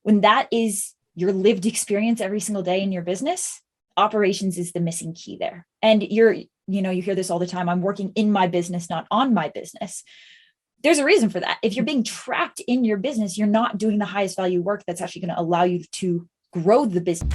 When that is your lived experience every single day in your business, operations is the missing key there. And you hear this all the time. I'm working in my business, not on my business. There's a reason for that. If you're being trapped in your business, you're not doing the highest value work that's actually going to allow you to grow the business.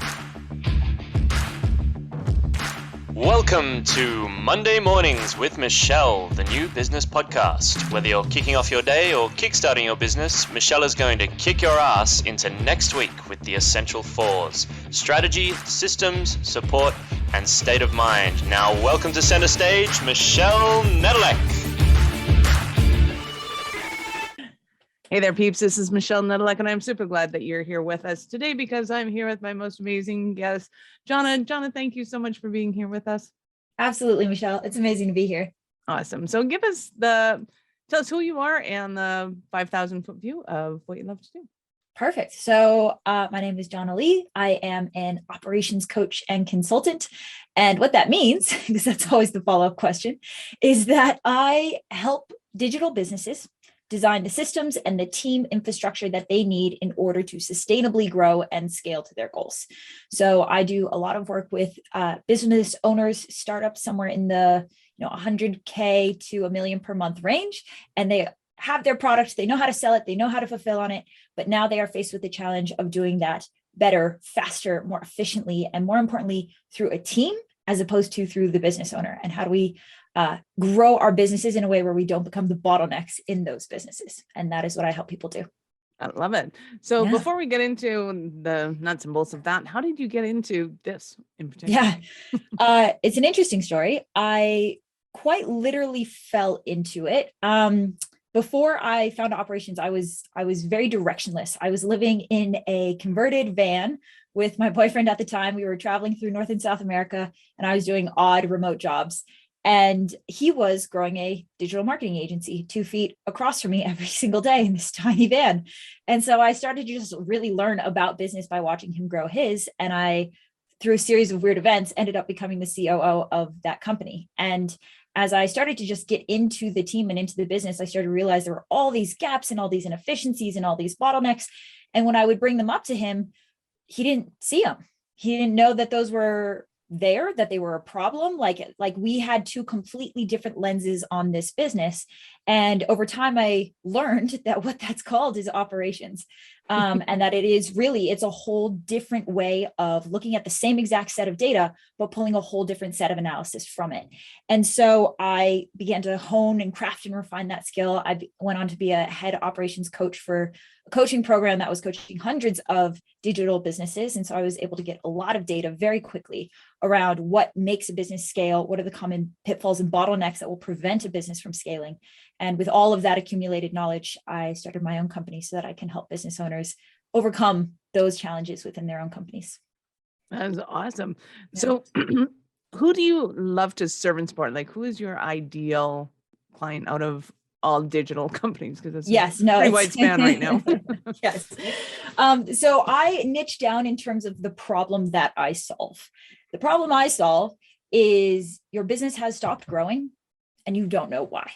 Welcome to Monday Mornings with Michelle, the new business podcast. Whether you're kicking off your day or kickstarting your business, Michelle is going to kick your ass into next week with the essential fours: strategy, systems, support, and state of mind. Now, welcome to center stage, Michelle Nedelec. Hey there, peeps. This is Michelle Nedelec, and I'm super glad that you're here with us today because I'm here with my most amazing guest, Jhana. Jhana, thank you so much for being here with us. Absolutely, Michelle. It's amazing to be here. Awesome. So tell us who you are and the 5,000-foot view of what you love to do. Perfect. So my name is Jhana Li. I am an operations coach and consultant. And what that means, because that's always the follow-up question, is that I help digital businesses design the systems and the team infrastructure that they need in order to sustainably grow and scale to their goals. So I do a lot of work with business owners, startups somewhere in the 100K to $1 million per month range, and they have their product, they know how to sell it, they know how to fulfill on it, but now they are faced with the challenge of doing that better, faster, more efficiently, and more importantly, through a team as opposed to through the business owner. And how do we grow our businesses in a way where we don't become the bottlenecks in those businesses? And that is what I help people do. I love it. So before we get into the nuts and bolts of that, how did you get into this in particular? Yeah, it's an interesting story. I quite literally fell into it. Before I found operations, I was very directionless. I was living in a converted van with my boyfriend at the time. We were traveling through North and South America, and I was doing odd remote jobs. And he was growing a digital marketing agency 2 feet across from me every single day in this tiny van. And so I started to just really learn about business by watching him grow his. And I, through a series of weird events, ended up becoming the COO of that company. And as I started to just get into the team and into the business, I started to realize there were all these gaps and all these inefficiencies and all these bottlenecks. And when I would bring them up to him, he didn't see them. He didn't know that those were there, that they were a problem. Like we had two completely different lenses on this business. And over time, I learned that what that's called is operations. And that it's a whole different way of looking at the same exact set of data, but pulling a whole different set of analysis from it. And so I began to hone and craft and refine that skill. I went on to be a head operations coach for a coaching program that was coaching hundreds of digital businesses. And so I was able to get a lot of data very quickly around what makes a business scale, what are the common pitfalls and bottlenecks that will prevent a business from scaling. And with all of that accumulated knowledge, I started my own company so that I can help business owners overcome those challenges within their own companies. That's awesome. Yeah. So who do you love to serve and support? Like, who is your ideal client out of all digital companies? Because it's pretty wide span right now. Yes. So I niche down in terms of the problem that I solve. The problem I solve is your business has stopped growing and you don't know why.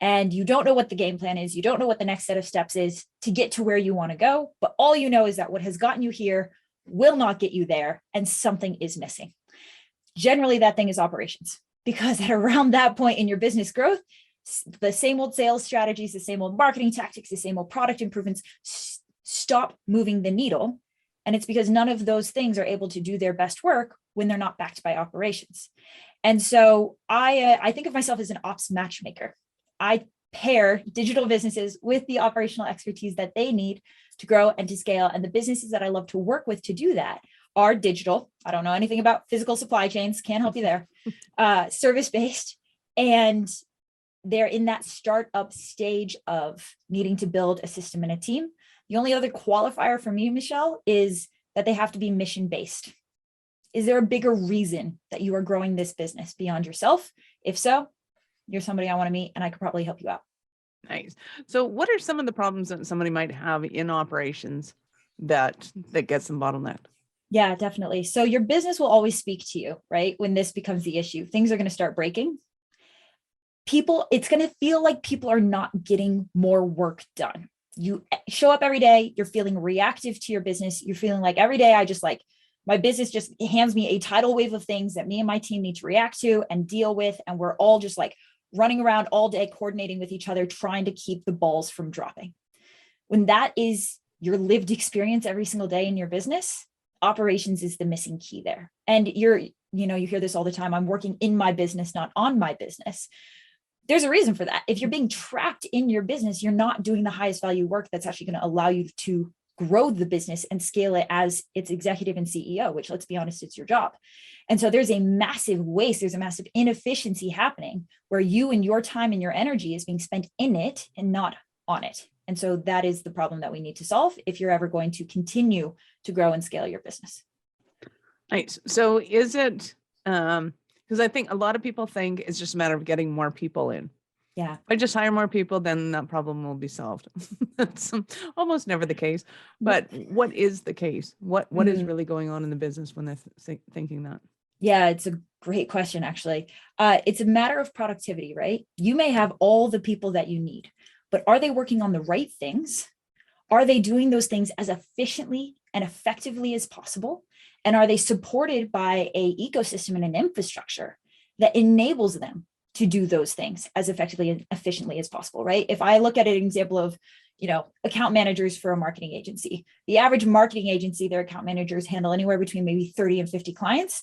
And you don't know what the game plan is. You don't know what the next set of steps is to get to where you want to go. But all you know is that what has gotten you here will not get you there, and something is missing. Generally, that thing is operations, because at around that point in your business growth, the same old sales strategies, the same old marketing tactics, the same old product improvements stop moving the needle. And it's because none of those things are able to do their best work when they're not backed by operations. And so I think of myself as an ops matchmaker. I pair digital businesses with the operational expertise that they need to grow and to scale. And the businesses that I love to work with to do that are digital. I don't know anything about physical supply chains. Can't help you there. Service-based. And they're in that startup stage of needing to build a system and a team. The only other qualifier for me, Michelle, is that they have to be mission-based. Is there a bigger reason that you are growing this business beyond yourself? If so, you're somebody I want to meet, and I could probably help you out. Nice. So what are some of the problems that somebody might have in operations that gets them bottlenecked? Yeah, definitely. So your business will always speak to you, right? When this becomes the issue, things are going to start breaking. It's going to feel like people are not getting more work done. you show up every day, you're feeling reactive to your business. You're feeling like every day my business just hands me a tidal wave of things that me and my team need to react to and deal with. And we're all just like running around all day, coordinating with each other, trying to keep the balls from dropping. When that is your lived experience every single day in your business, operations is the missing key there. And you hear this all the time. I'm working in my business, not on my business. There's a reason for that. If you're being trapped in your business, you're not doing the highest value work that's actually going to allow you to grow the business and scale it as its executive and CEO, which, let's be honest, it's your job. And so there's a massive waste, there's a massive inefficiency happening where you and your time and your energy is being spent in it and not on it. And so that is the problem that we need to solve if you're ever going to continue to grow and scale your business. Nice. So is it, because I think a lot of people think it's just a matter of getting more people in. Yeah. If I just hire more people, then that problem will be solved. That's almost never the case. But what is the case? What is really going on in the business when they're thinking that? Yeah, it's a great question, actually. It's a matter of productivity, right? You may have all the people that you need, but are they working on the right things? Are they doing those things as efficiently and effectively as possible? And are they supported by an ecosystem and an infrastructure that enables them to do those things as effectively and efficiently as possible, right? If I look at an example of, account managers for a marketing agency, the average marketing agency, their account managers handle anywhere between maybe 30 and 50 clients.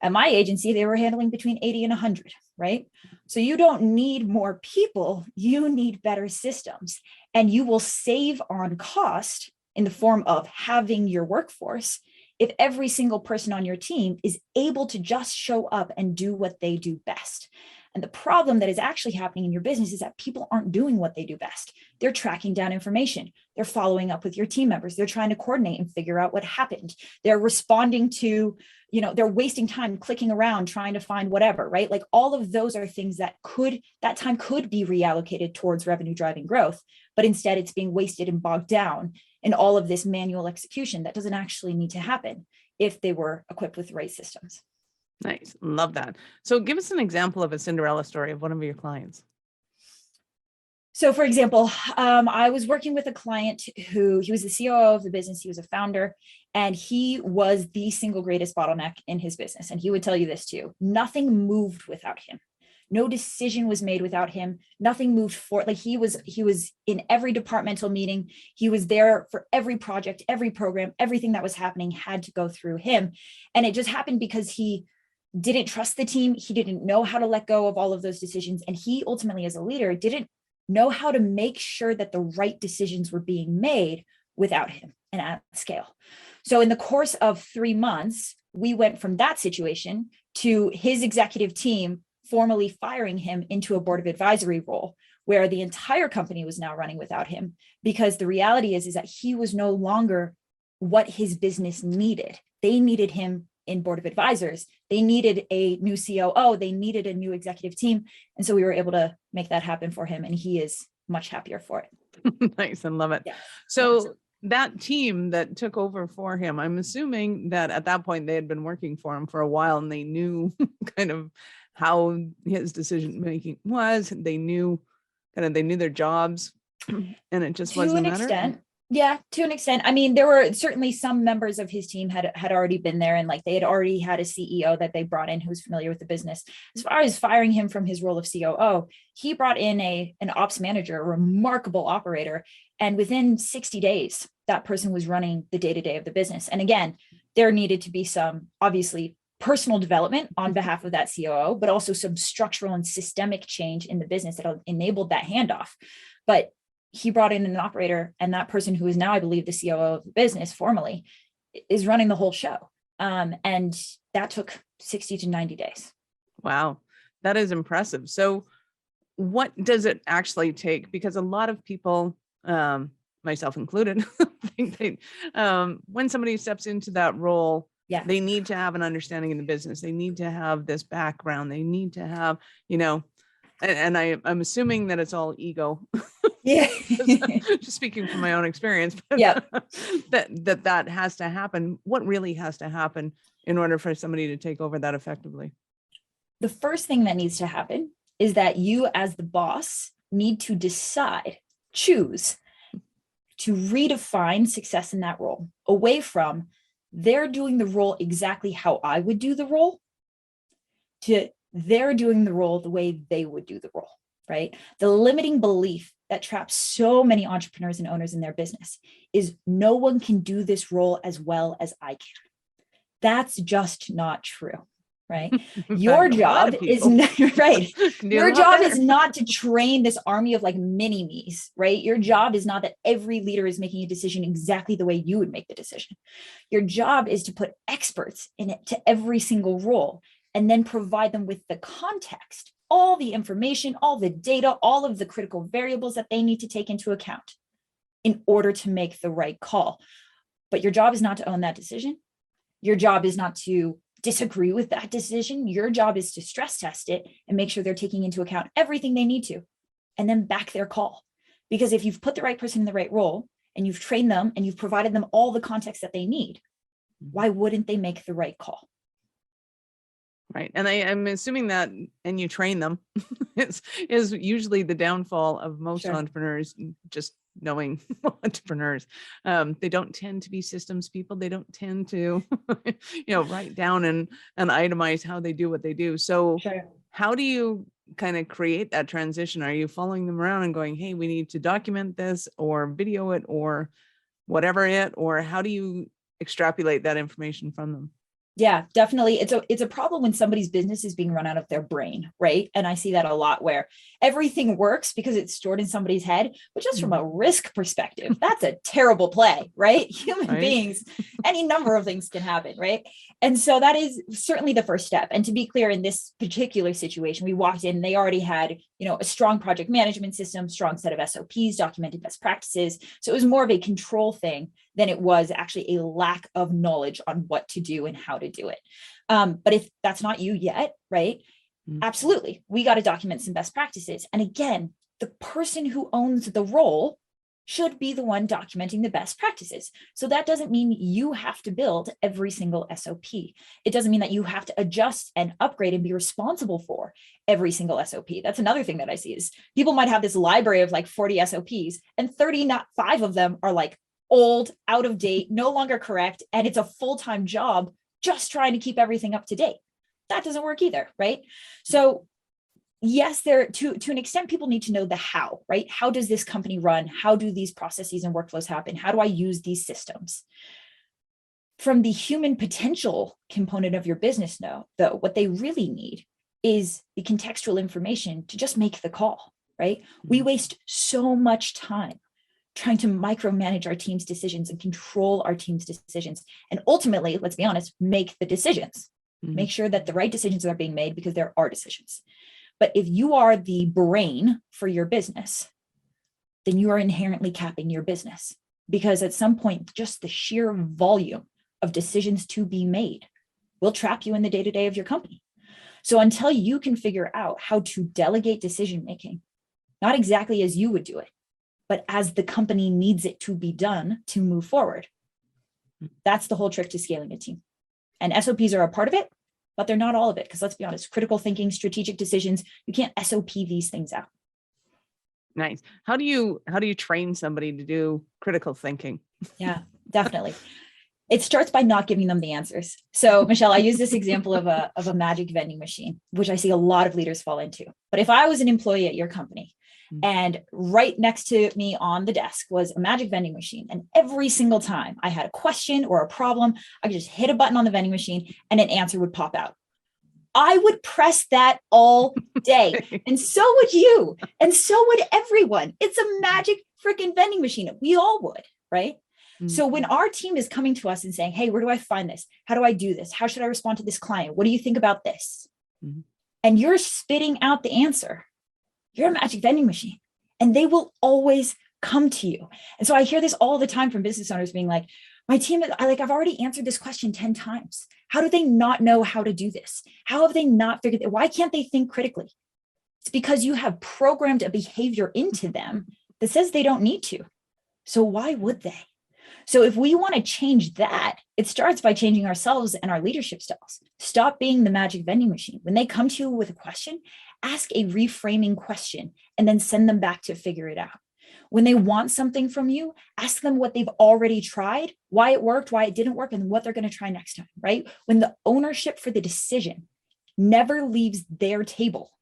At my agency, they were handling between 80 and 100, right? So you don't need more people, you need better systems, and you will save on cost in the form of having your workforce if every single person on your team is able to just show up and do what they do best. And the problem that is actually happening in your business is that people aren't doing what they do best. They're tracking down information. They're following up with your team members. They're trying to coordinate and figure out what happened. They're responding to, they're wasting time clicking around, trying to find whatever, right? Like all of those are things that time could be reallocated towards revenue driving growth, but instead it's being wasted and bogged down in all of this manual execution that doesn't actually need to happen if they were equipped with the right systems. Nice. Love that. So give us an example of a Cinderella story of one of your clients. So for example, I was working with a client he was the COO of the business. He was a founder, and he was the single greatest bottleneck in his business. And he would tell you this too. Nothing moved without him. No decision was made without him. Nothing moved forward. Like he was in every departmental meeting. He was there for every project, every program, everything that was happening had to go through him. And it just happened because he didn't trust the team. He didn't know how to let go of all of those decisions. And he ultimately, as a leader, didn't know how to make sure that the right decisions were being made without him and at scale. So in the course of 3 months, we went from that situation to his executive team formally firing him into a board of advisory role, where the entire company was now running without him, because the reality is that he was no longer what his business needed. They needed him in board of advisors. They needed a new COO. They needed a new executive team. And so we were able to make that happen for him. And he is much happier for it. Nice. I love it. Yeah. So that team that took over for him, I'm assuming that at that point they had been working for him for a while and they knew kind of how his decision making was. They knew their jobs, and it just wasn't a matter. Yeah, to an extent. I mean, there were certainly some members of his team had already been there, and like they had already had a CEO that they brought in who was familiar with the business. As far as firing him from his role of COO, he brought in an ops manager, a remarkable operator. And within 60 days, that person was running the day-to-day of the business. And again, there needed to be some obviously personal development on behalf of that COO, but also some structural and systemic change in the business that enabled that handoff. But he brought in an operator, and that person, who is now, I believe, the COO of the business formally, is running the whole show. And that took 60 to 90 days. Wow, that is impressive. So what does it actually take? Because a lot of people, myself included, think when somebody steps into that role, they need to have an understanding in the business. They need to have this background. They need to have, and I'm assuming that it's all ego. Yeah. Just speaking from my own experience, that has to happen. What really has to happen in order for somebody to take over that effectively? The first thing that needs to happen is that you, as the boss, need to choose to redefine success in that role away from they're doing the role exactly how I would do the role to they're doing the role the way they would do the role, right? The limiting belief that traps so many entrepreneurs and owners in their business is no one can do this role as well as I can. That's just not true, right? Your job is not, right. Your job is not to train this army of like mini me's, right? Your job is not that every leader is making a decision exactly the way you would make the decision. Your job is to put experts in it to every single role and then provide them with the context, all the information, all the data, all of the critical variables that they need to take into account in order to make the right call. But your job is not to own that decision. Your job is not to disagree with that decision. Your job is to stress test it and make sure they're taking into account everything they need to, and then back their call. Because if you've put the right person in the right role and you've trained them and you've provided them all the context that they need, why wouldn't they make the right call? Right. And I'm assuming that, and you train them, is usually the downfall of most entrepreneurs, just knowing entrepreneurs. They don't tend to be systems people. They don't tend to, write down and itemize how they do what they do. So how do you kind of create that transition? Are you following them around and going, hey, we need to document this or video it or whatever it, or how do you extrapolate that information from them? Yeah, definitely. It's a problem when somebody's business is being run out of their brain, right? And I see that a lot where everything works because it's stored in somebody's head, but just from a risk perspective, that's a terrible play, right? Human beings, any number of things can happen, right? And so that is certainly the first step. And to be clear, in this particular situation, we walked in, they already had, a strong project management system, strong set of SOPs, documented best practices. So it was more of a control thing than it was actually a lack of knowledge on what to do and how to do it. But if that's not you yet, right? Absolutely. We got to document some best practices. And again, the person who owns the role should be the one documenting the best practices. So that doesn't mean you have to build every single SOP. It doesn't mean that you have to adjust and upgrade and be responsible for every single SOP. That's another thing that I see is people might have this library of like 40 SOPs and 35 of them are like old, out of date, no longer correct. And it's a full-time job just trying to keep everything up to date. That doesn't work either, right? So yes, to an extent, people need to know the how, right? How does this company run? How do these processes and workflows happen? How do I use these systems? From the human potential component of your business, though, what they really need is the contextual information to just make the call, right? We waste so much time trying to micromanage our team's decisions and control our team's decisions. And ultimately, let's be honest, make the decisions, make sure that the right decisions are being made because there are decisions. But if you are the brain for your business, then you are inherently capping your business because at some point, just the sheer volume of decisions to be made will trap you in the day-to-day of your company. So until you can figure out how to delegate decision-making, not exactly as you would do it, but as the company needs it to be done to move forward, that's the whole trick to scaling a team. And SOPs are a part of it, but they're not all of it. Because let's be honest, critical thinking, strategic decisions, you can't SOP these things out. Nice. How do you train somebody to do critical thinking? Yeah, definitely. It starts by not giving them the answers. So Michelle, I use this example of a magic vending machine, which I see a lot of leaders fall into. But if I was an employee at your company and right next to me on the desk was a magic vending machine, and every single time I had a question or a problem, I could just hit a button on the vending machine and an answer would pop out. I would press that all day. And so would you. And so would everyone. It's a magic freaking vending machine. We all would, right? So when our team is coming to us and saying, hey, where do I find this? How do I do this? How should I respond to this client? What do you think about this? And you're spitting out the answer. You're a magic vending machine, and they will always come to you. And so I hear this all the time from business owners being like, my team, I've already answered this question 10 times. How do they not know how to do this? How have they not figured it? Why can't they think critically? It's because you have programmed a behavior into them that says they don't need to. So why would they? So if we want to change that, it starts by changing ourselves and our leadership styles. Stop being the magic vending machine. When they come to you with a question, ask a reframing question and then send them back to figure it out. When they want something from you, ask them what they've already tried, why it worked, why it didn't work, and what they're going to try next time, right? When the ownership for the decision never leaves their table,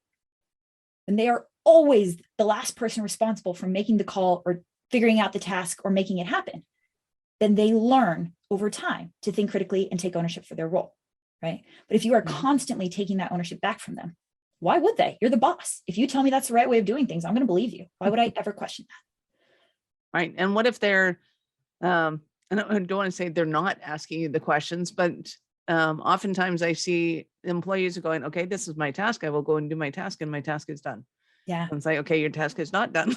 and they are always the last person responsible for making the call or figuring out the task or making it happen, then they learn over time to think critically and take ownership for their role, right? But if you are constantly taking that ownership back from them, why would they? You're the boss. If you tell me that's the right way of doing things, I'm going to believe you. Why would I ever question that? Right. And what if they're, and I don't want to say they're not asking you the questions, but oftentimes I see employees are going, okay, this is my task. I will go and do my task and my task is done. Yeah. And it's like, okay, your task is not done.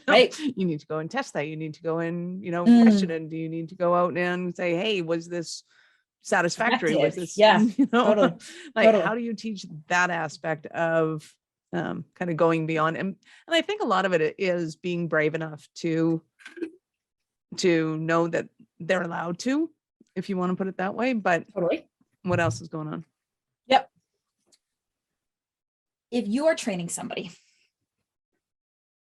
Right. You need to go and test that. You need to go and, question it. Do you need to go out and say, hey, was this satisfactory? Was this, Totally. Like, how do you teach that aspect of kind of going beyond? And I think a lot of it is being brave enough to know that they're allowed to, if you want to put it that way. But what else is going on? Yep. If you are training somebody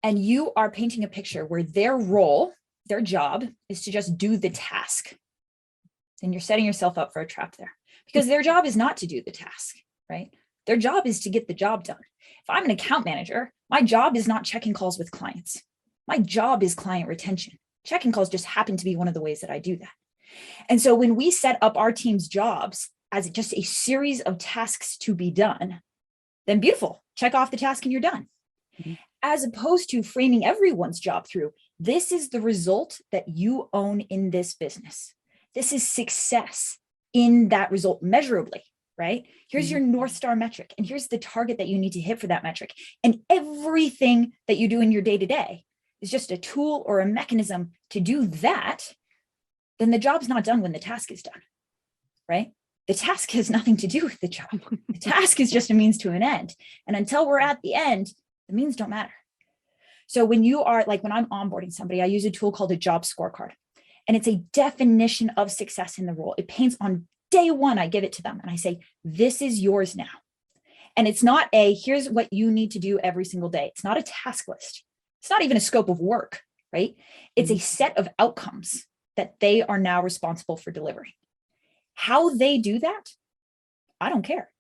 and you are painting a picture where their role, their job is to just do the task, then you're setting yourself up for a trap there, because their job is not to do the task, right? Their job is to get the job done. If I'm an account manager, my job is not checking calls with clients. My job is client retention. Checking calls just happen to be one of the ways that I do that. And so when we set up our team's jobs as just a series of tasks to be done, then beautiful, check off the task and you're done. As opposed to framing everyone's job through, this is the result that you own in this business. This is success in that result measurably, right? Here's your North Star metric, and here's the target that you need to hit for that metric. And everything that you do in your day-to-day is just a tool or a mechanism to do that. Then the job's not done when the task is done, right? The task has nothing to do with the job. The task is just a means to an end. And until we're at the end, the means don't matter. So when you are, like when I'm onboarding somebody, I use a tool called a job scorecard. And it's a definition of success in the role. It paints on day one, I give it to them and I say, this is yours now. And it's not here's what you need to do every single day. It's not a task list. It's not even a scope of work, right? It's a set of outcomes that they are now responsible for delivering. How they do that, I don't care.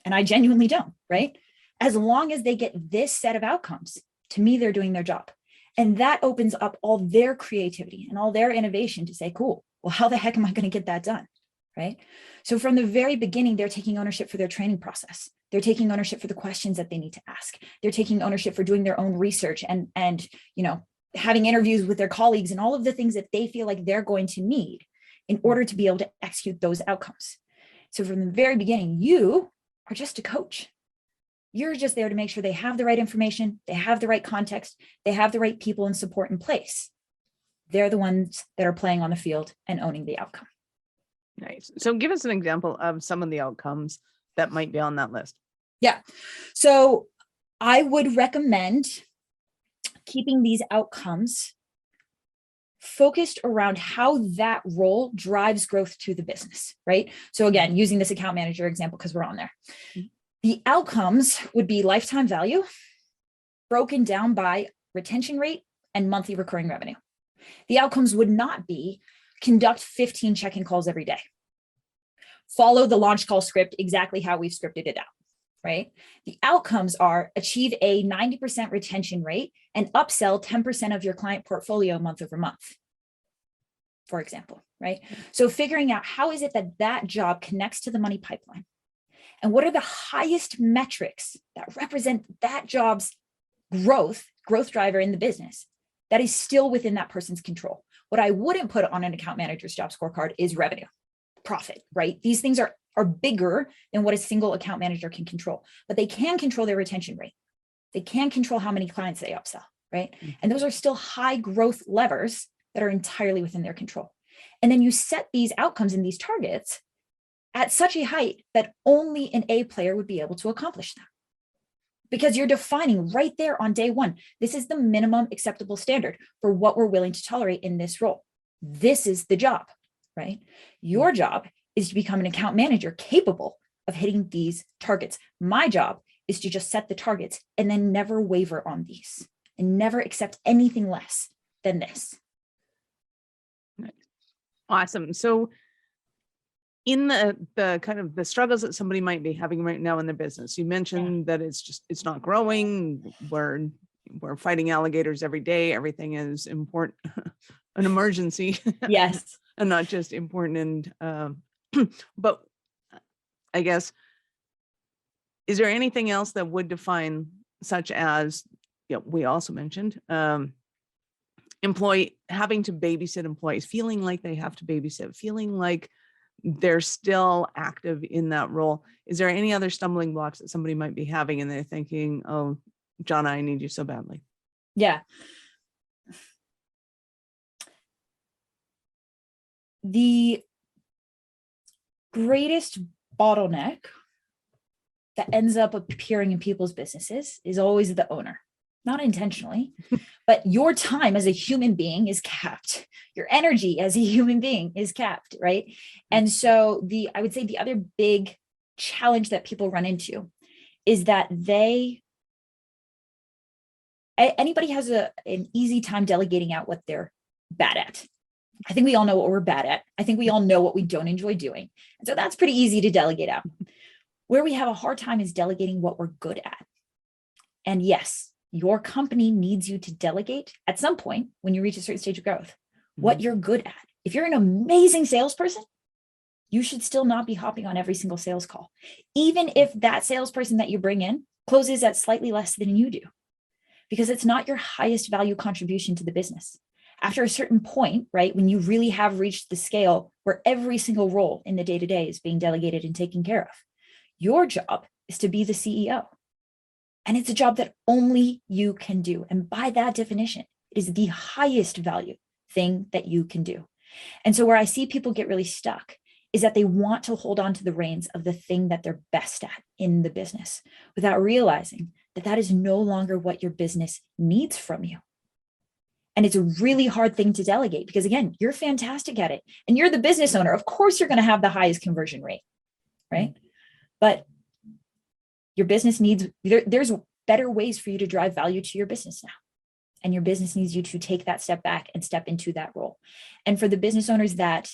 And I genuinely don't, right? As long as they get this set of outcomes, to me, they're doing their job. And that opens up all their creativity and all their innovation to say, cool, well, how the heck am I going to get that done? Right? So from the very beginning, they're taking ownership for their training process. They're taking ownership for the questions that they need to ask. They're taking ownership for doing their own research and having interviews with their colleagues and all of the things that they feel like they're going to need in order to be able to execute those outcomes. So from the very beginning, you are just a coach. You're just there to make sure they have the right information, they have the right context, they have the right people and support in place. They're the ones that are playing on the field and owning the outcome. Nice. So give us an example of some of the outcomes that might be on that list. Yeah. So I would recommend keeping these outcomes focused around how that role drives growth to the business, right? So again, using this account manager example, because we're on there. The outcomes would be lifetime value broken down by retention rate and monthly recurring revenue. The outcomes would not be conduct 15 check-in calls every day. Follow the launch call script exactly how we've scripted it out, right? The outcomes are achieve a 90% retention rate and upsell 10% of your client portfolio month over month, for example, right? So figuring out how is it that that job connects to the money pipeline? And what are the highest metrics that represent that job's growth driver in the business that is still within that person's control? What I wouldn't put on an account manager's job scorecard is revenue, profit, right? These things are bigger than what a single account manager can control, but they can control their retention rate. They can control how many clients they upsell, right? And those are still high growth levers that are entirely within their control. And then you set these outcomes and these targets at such a height that only an A player would be able to accomplish them. Because you're defining right there on day one, this is the minimum acceptable standard for what we're willing to tolerate in this role. This is the job, right? Your job is to become an account manager capable of hitting these targets. My job is to just set the targets and then never waver on these and never accept anything less. than this. Awesome. So in the kind of the struggles that somebody might be having right now in their business, you mentioned that it's not growing. We're fighting alligators every day. Everything is important, an emergency. Yes. And not just important. And, but I guess, is there anything else that would define, such as, we also mentioned, employee having to babysit employees, feeling like they have to babysit, feeling like they're still active in that role. Is there any other stumbling blocks that somebody might be having and they're thinking, oh, Jhana, I need you so badly? Yeah. The greatest bottleneck that ends up appearing in people's businesses is always the owner, not intentionally, but your time as a human being is capped. Your energy as a human being is capped, right? And so I would say the other big challenge that people run into is that anybody has an easy time delegating out what they're bad at. I think we all know what we're bad at. I think we all know what we don't enjoy doing. And so that's pretty easy to delegate out. Where we have a hard time is delegating what we're good at. And yes, your company needs you to delegate at some point when you reach a certain stage of growth, what you're good at. If you're an amazing salesperson, you should still not be hopping on every single sales call, even if that salesperson that you bring in closes at slightly less than you do, because it's not your highest value contribution to the business. After a certain point, right, when you really have reached the scale where every single role in the day-to-day is being delegated and taken care of, your job is to be the CEO. And it's a job that only you can do. And by that definition, it is the highest value thing that you can do. And so where I see people get really stuck is that they want to hold on to the reins of the thing that they're best at in the business without realizing that that is no longer what your business needs from you. And it's a really hard thing to delegate because, again, you're fantastic at it and you're the business owner. Of course, you're going to have the highest conversion rate, right? But your business needs, there's better ways for you to drive value to your business now. And your business needs you to take that step back and step into that role. And for the business owners that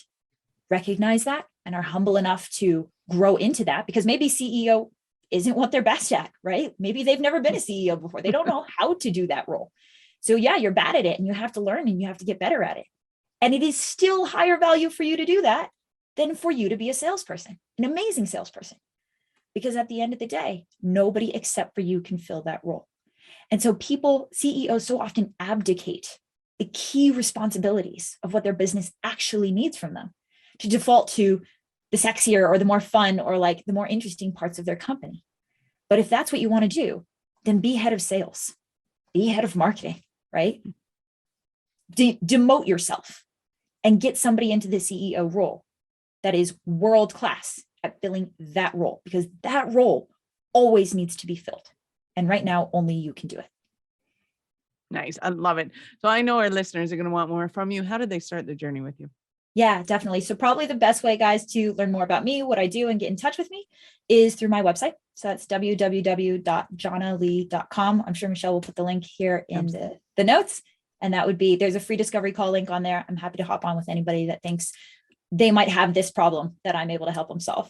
recognize that and are humble enough to grow into that, because maybe CEO isn't what they're best at, right? Maybe they've never been a CEO before. They don't know how to do that role. So yeah, you're bad at it and you have to learn and you have to get better at it. And it is still higher value for you to do that than for you to be a salesperson, an amazing salesperson. Because at the end of the day, nobody except for you can fill that role. And so CEOs so often abdicate the key responsibilities of what their business actually needs from them to default to the sexier or the more fun or like the more interesting parts of their company. But if that's what you want to do, then be head of sales, be head of marketing, right? Demote yourself and get somebody into the CEO role that is world-class at filling that role, because that role always needs to be filled. And right now, only you can do it. Nice. I love it. So I know our listeners are going to want more from you. How did they start the journey with you? Yeah, definitely. So probably the best way, guys, to learn more about me, what I do, and get in touch with me is through my website. So that's www.jhanali.com. I'm sure Michelle will put the link here in the notes. And that would be, there's a free discovery call link on there. I'm happy to hop on with anybody that thinks they might have this problem that I'm able to help them solve.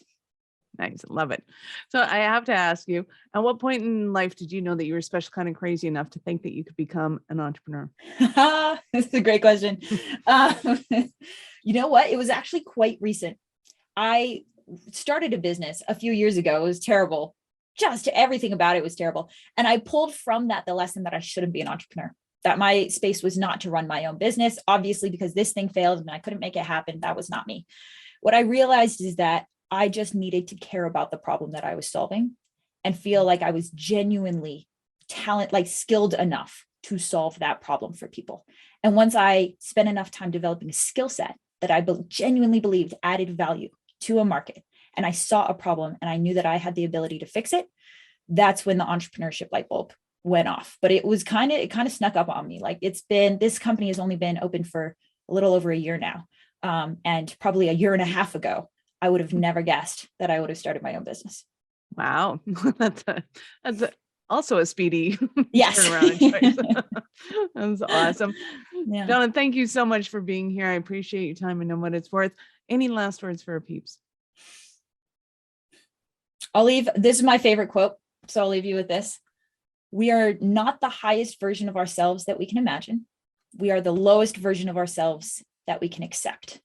Nice. Love it. So I have to ask you, at what point in life did you know that you were special, kind of crazy enough to think that you could become an entrepreneur? This is a great question. You know what? It was actually quite recent. I started a business a few years ago. It was terrible. Just everything about it was terrible. And I pulled from that the lesson that I shouldn't be an entrepreneur, that my space was not to run my own business, obviously, because this thing failed and I couldn't make it happen. That was not me. What I realized is that I just needed to care about the problem that I was solving and feel like I was genuinely skilled enough to solve that problem for people. And once I spent enough time developing a skill set that I genuinely believed added value to a market, and I saw a problem and I knew that I had the ability to fix it, that's when the entrepreneurship light bulb went off. But it kind of snuck up on me. Like this company has only been open for a little over a year now. And probably a year and a half ago, I would have never guessed that I would have started my own business. Wow. That's also a speedy Yes. turnaround choice. That's awesome. Yeah. Jhana, thank you so much for being here. I appreciate your time and know what it's worth. Any last words for our peeps? This is my favorite quote, so I'll leave you with this. We are not the highest version of ourselves that we can imagine. We are the lowest version of ourselves that we can accept.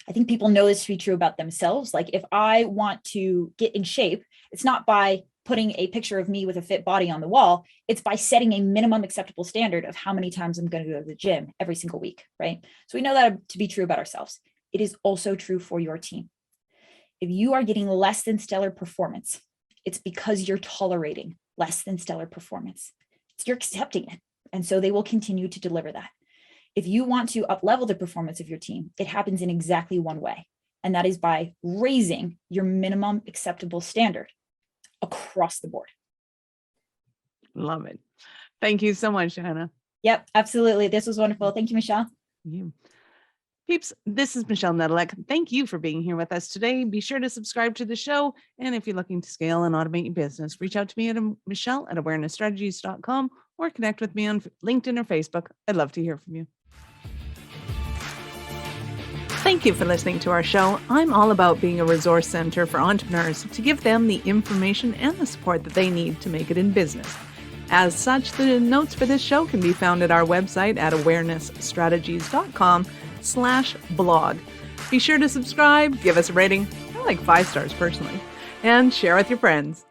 I think people know this to be true about themselves. Like if I want to get in shape, it's not by putting a picture of me with a fit body on the wall. It's by setting a minimum acceptable standard of how many times I'm going to go to the gym every single week, right? So we know that to be true about ourselves. It is also true for your team. If you are getting less than stellar performance, it's because you're tolerating less than stellar performance. You're accepting it. And so they will continue to deliver that. If you want to up-level the performance of your team, it happens in exactly one way. And that is by raising your minimum acceptable standard across the board. Love it. Thank you so much, Jhana. Yep, absolutely. This was wonderful. Thank you, Michelle. You. Peeps, this is Michelle Nedelec. Thank you for being here with us today. Be sure to subscribe to the show. And if you're looking to scale and automate your business, reach out to me at Michelle@awarenessstrategies.com or connect with me on LinkedIn or Facebook. I'd love to hear from you. Thank you for listening to our show. I'm all about being a resource center for entrepreneurs to give them the information and the support that they need to make it in business. As such, the notes for this show can be found at our website at awarenessstrategies.com/blog. Be sure to subscribe, give us a rating. I like 5 stars personally, and share with your friends.